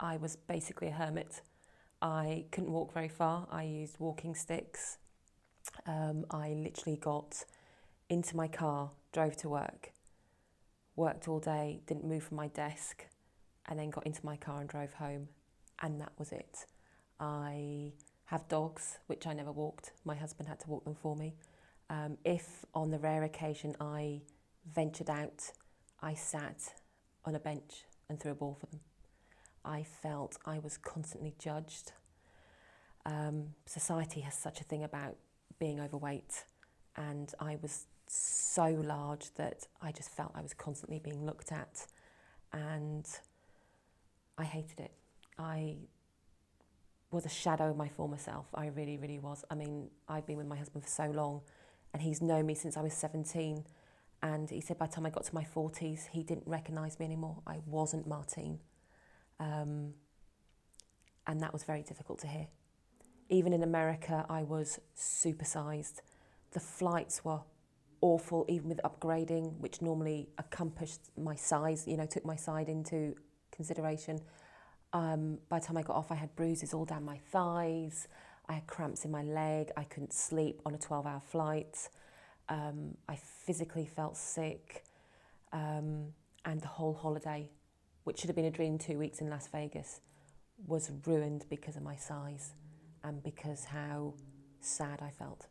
I was basically a hermit. I couldn't walk very far. I used walking sticks. I literally got into my car, drove to work, worked all day, didn't move from my desk, and then got into my car and drove home. And that was it. I have dogs, which I never walked. My husband had to walk them for me. If on the rare occasion I ventured out, I sat on a bench and threw a ball for them. I felt I was constantly judged. Society has such a thing about being overweight, and I was so large that I just felt I was constantly being looked at, and I hated it. I was a shadow of my former self. I really, really was. I mean, I've been with my husband for so long, and he's known me since I was 17, and he said by the time I got to my 40s, he didn't recognise me anymore. I wasn't Martine. And that was very difficult to hear. Even in America, I was supersized. The flights were awful, even with upgrading, which normally encompassed my size, took my size into consideration. By the time I got off, I had bruises all down my thighs. I had cramps in my leg. I couldn't sleep on a 12-hour flight. I physically felt sick. And the whole holiday, which should have been a dream 2 weeks in Las Vegas, was ruined because of my size and because how sad I felt.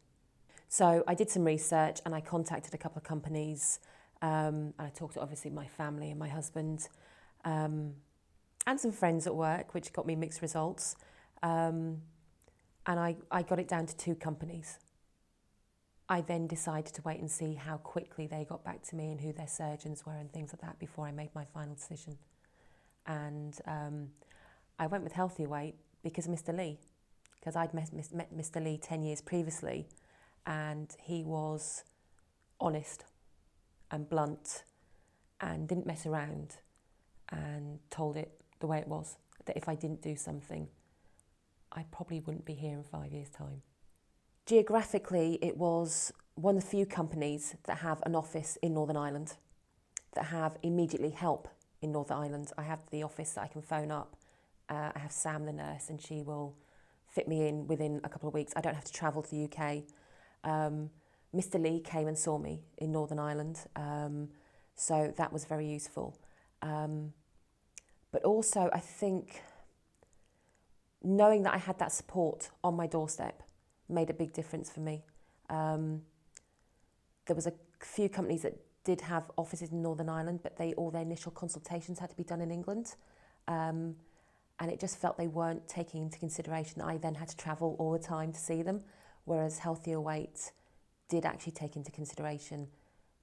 So I did some research and I contacted a couple of companies, and I talked to obviously my family and my husband, and some friends at work, which got me mixed results. And I got it down to 2 companies. I then decided to wait and see how quickly they got back to me and who their surgeons were and things like that before I made my final decision. And I went with Healthy Weight because of Mr. Lee, because I'd met Mr. Lee 10 years previously, and he was honest and blunt and didn't mess around and told it the way it was, that if I didn't do something, I probably wouldn't be here in 5 years' time. Geographically, it was one of the few companies that have an office in Northern Ireland, that have immediately help in Northern Ireland. I have the office that I can phone up. I have Sam, the nurse, and she will fit me in within a couple of weeks. I don't have to travel to the UK. Mr. Lee came and saw me in Northern Ireland, so that was very useful. But also, I think knowing that I had that support on my doorstep made a big difference for me. There was a few companies that did have offices in Northern Ireland, but all their initial consultations had to be done in England. And it just felt they weren't taking into consideration that I then had to travel all the time to see them, whereas Healthier Weight did actually take into consideration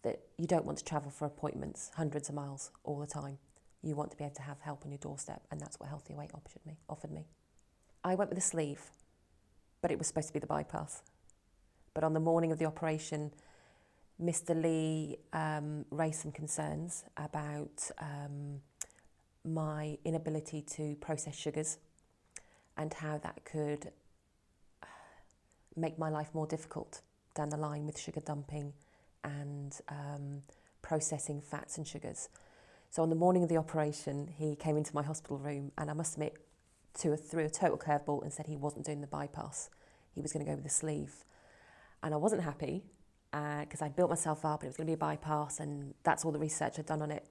that you don't want to travel for appointments hundreds of miles all the time. You want to be able to have help on your doorstep, and that's what Healthier Weight offered me. I went with a sleeve, but it was supposed to be the bypass. But on the morning of the operation, Mr. Lee raised some concerns about my inability to process sugars and how that could make my life more difficult down the line with sugar dumping and processing fats and sugars. So on the morning of the operation, he came into my hospital room, and I must admit, threw a total curveball and said he wasn't doing the bypass. He was going to go with the sleeve. And I wasn't happy because I built myself up and it was going to be a bypass, and that's all the research I'd done on it.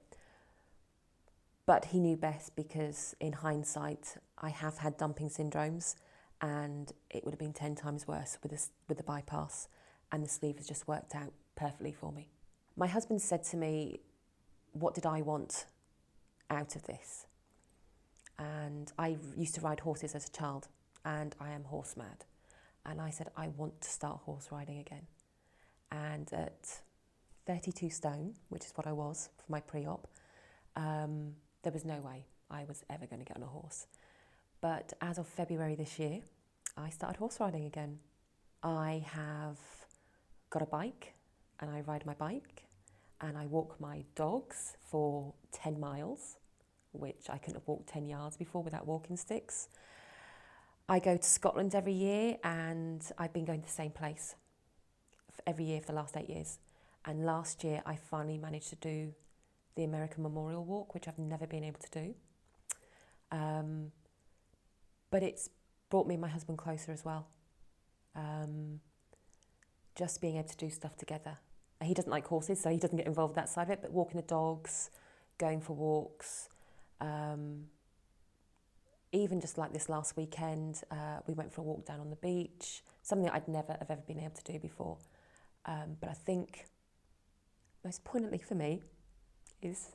But he knew best, because in hindsight, I have had dumping syndromes, and it would have been 10 times worse with the bypass, and the sleeve has just worked out perfectly for me. My husband said to me, what did I want out of this? And I used to ride horses as a child, and I am horse mad. And I said, I want to start horse riding again. And at 32 stone, which is what I was for my pre-op, there was no way I was ever going to get on a horse. But as of February this year, I started horse riding again. I have got a bike, and I ride my bike, and I walk my dogs for 10 miles, which I couldn't have walked 10 yards before without walking sticks. I go to Scotland every year, and I've been going to the same place every year for the last 8 years. And last year, I finally managed to do the American Memorial Walk, which I've never been able to do. But it's brought me and my husband closer as well. Just being able to do stuff together. He doesn't like horses, so he doesn't get involved with that side of it, but walking the dogs, going for walks, even just like this last weekend, we went for a walk down on the beach, something that I'd never have ever been able to do before. But I think most poignantly for me is,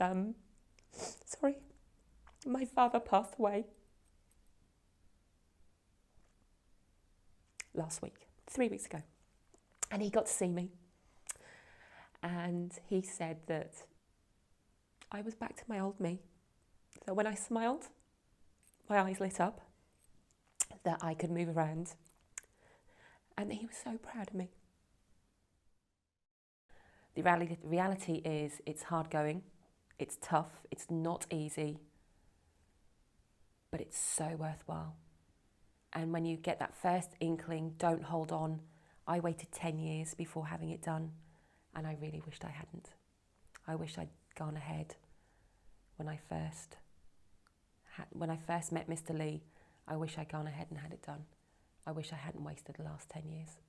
my father passed away last week, 3 weeks ago, and he got to see me, and he said that I was back to my old me, that when I smiled, my eyes lit up, that I could move around, and he was so proud of me. The reality is it's hard going, it's tough, it's not easy, but it's so worthwhile. And when you get that first inkling, don't hold on. I waited 10 years before having it done, and I really wished I hadn't. I wish I'd gone ahead when I first met Mr. Lee. I wish I'd gone ahead and had it done. I wish I hadn't wasted the last 10 years.